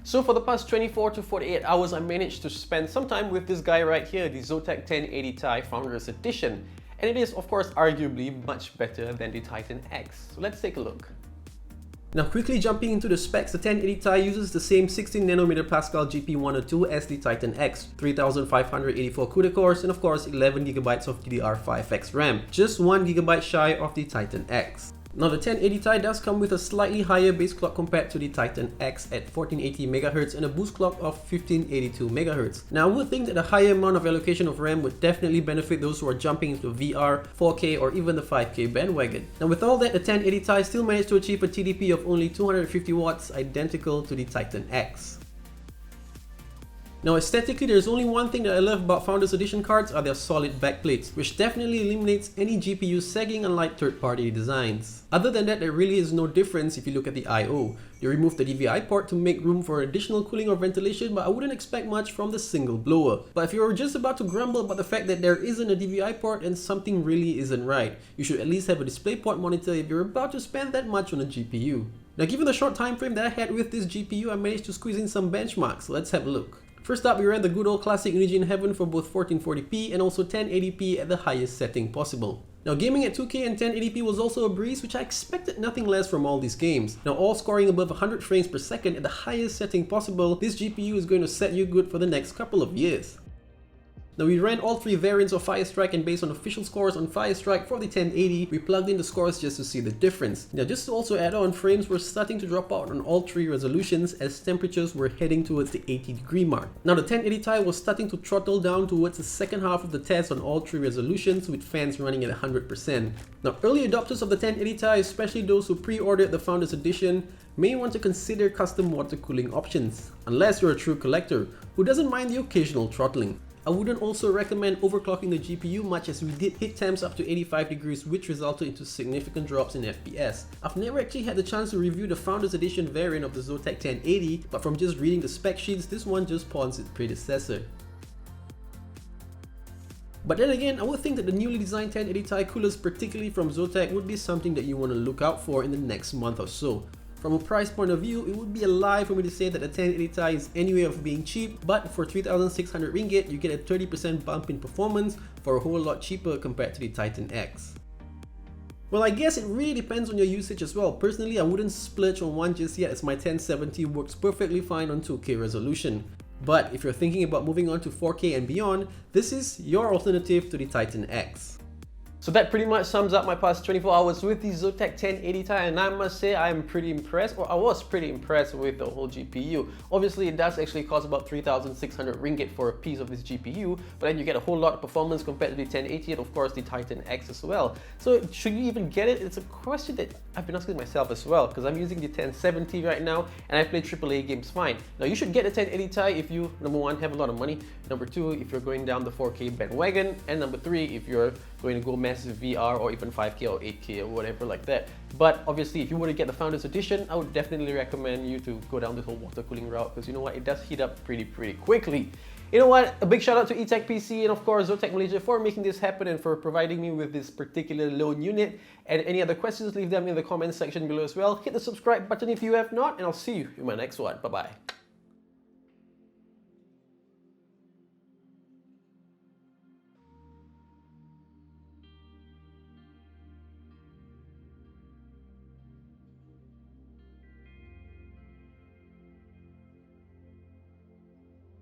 So for the past 24 to 48 hours, I managed to spend some time with this guy right here, the Zotac 1080Ti Founders Edition. And it is, of course, arguably much better than the TitanX. So let's take a look. Now quickly jumping into the specs, the 1080Ti uses the same 16nm Pascal GP102 as the TitanX, 3584 CUDA cores, and of course 11GB of DDR5X RAM, just 1GB shy of the TitanX. Now the 1080Ti does come with a slightly higher base clock compared to the TitanX at 1480MHz and a boost clock of 1582MHz. Now I would think that a higher amount of allocation of RAM would definitely benefit those who are jumping into VR, 4K or even the 5K bandwagon. Now with all that, the 1080Ti still managed to achieve a TDP of only 250 watts, identical to the TitanX. Now aesthetically, there's only one thing that I love about Founders Edition cards are their solid backplates, which definitely eliminates any GPU sagging unlike third-party designs. Other than that, there really is no difference if you look at the I/O. They removed the DVI port to make room for additional cooling or ventilation, but I wouldn't expect much from the single blower. But if you're just about to grumble about the fact that there isn't a DVI port and something really isn't right, you should at least have a DisplayPort monitor if you're about to spend that much on a GPU. Now given the short time frame that I had with this GPU, I managed to squeeze in some benchmarks, so let's have a look. First up, we ran the good old classic Unigine heaven for both 1440p and also 1080p at the highest setting possible. Now gaming at 2K and 1080p was also a breeze, which I expected nothing less from all these games. Now all scoring above 100 frames per second at the highest setting possible, this GPU is going to set you good for the next couple of years. Now we ran all three variants of Firestrike, and based on official scores on Firestrike for the 1080, we plugged in the scores just to see the difference. Now just to also add on, frames were starting to drop out on all three resolutions as temperatures were heading towards the 80-degree mark. Now the 1080Ti was starting to throttle down towards the second half of the test on all three resolutions, with fans running at 100%. Now early adopters of the 1080Ti, especially those who pre-ordered the Founders Edition, may want to consider custom water cooling options, unless you're a true collector who doesn't mind the occasional throttling. I wouldn't also recommend overclocking the GPU much, as we did hit temps up to 85 degrees, which resulted into significant drops in FPS. I've never actually had the chance to review the Founders Edition variant of the Zotac 1080, but from just reading the spec sheets, this one just pawns its predecessor. But then again, I would think that the newly designed 1080Ti coolers, particularly from Zotac, would be something that you want to look out for in the next month or so. From a price point of view, it would be a lie for me to say that the 1080Ti is any way of being cheap, but for 3,600 ringgit, you get a 30% bump in performance for a whole lot cheaper compared to the TitanX. Well, I guess it really depends on your usage as well. Personally, I wouldn't splurge on one just yet, as my 1070 works perfectly fine on 2K resolution. But if you're thinking about moving on to 4K and beyond, this is your alternative to the TitanX. So that pretty much sums up my past 24 hours with the Zotac 1080Ti, and I must say I am pretty impressed, or I was pretty impressed with the whole GPU. Obviously it does actually cost about 3,600 ringgit for a piece of this GPU, but then you get a whole lot of performance compared to the 1080 and of course the TitanX as well. So should you even get it? It's a question that I've been asking myself as well, because I'm using the 1070 right now and I play AAA games fine. Now you should get the 1080Ti if you, number one, have a lot of money, number two, if you're going down the 4K bandwagon, and number three, if you're going to go massive VR or even 5K or 8K or whatever like that. But obviously if you were to get the Founders Edition, I would definitely recommend you to go down this whole water cooling route, because you know what, it does heat up pretty quickly. You know what, a big shout out to EtechPC and of course Zotac Malaysia for making this happen and for providing me with this particular loan unit. And any other questions, leave them in the comments section below as well. Hit the subscribe button if you have not, and I'll see you in my next one. Bye bye.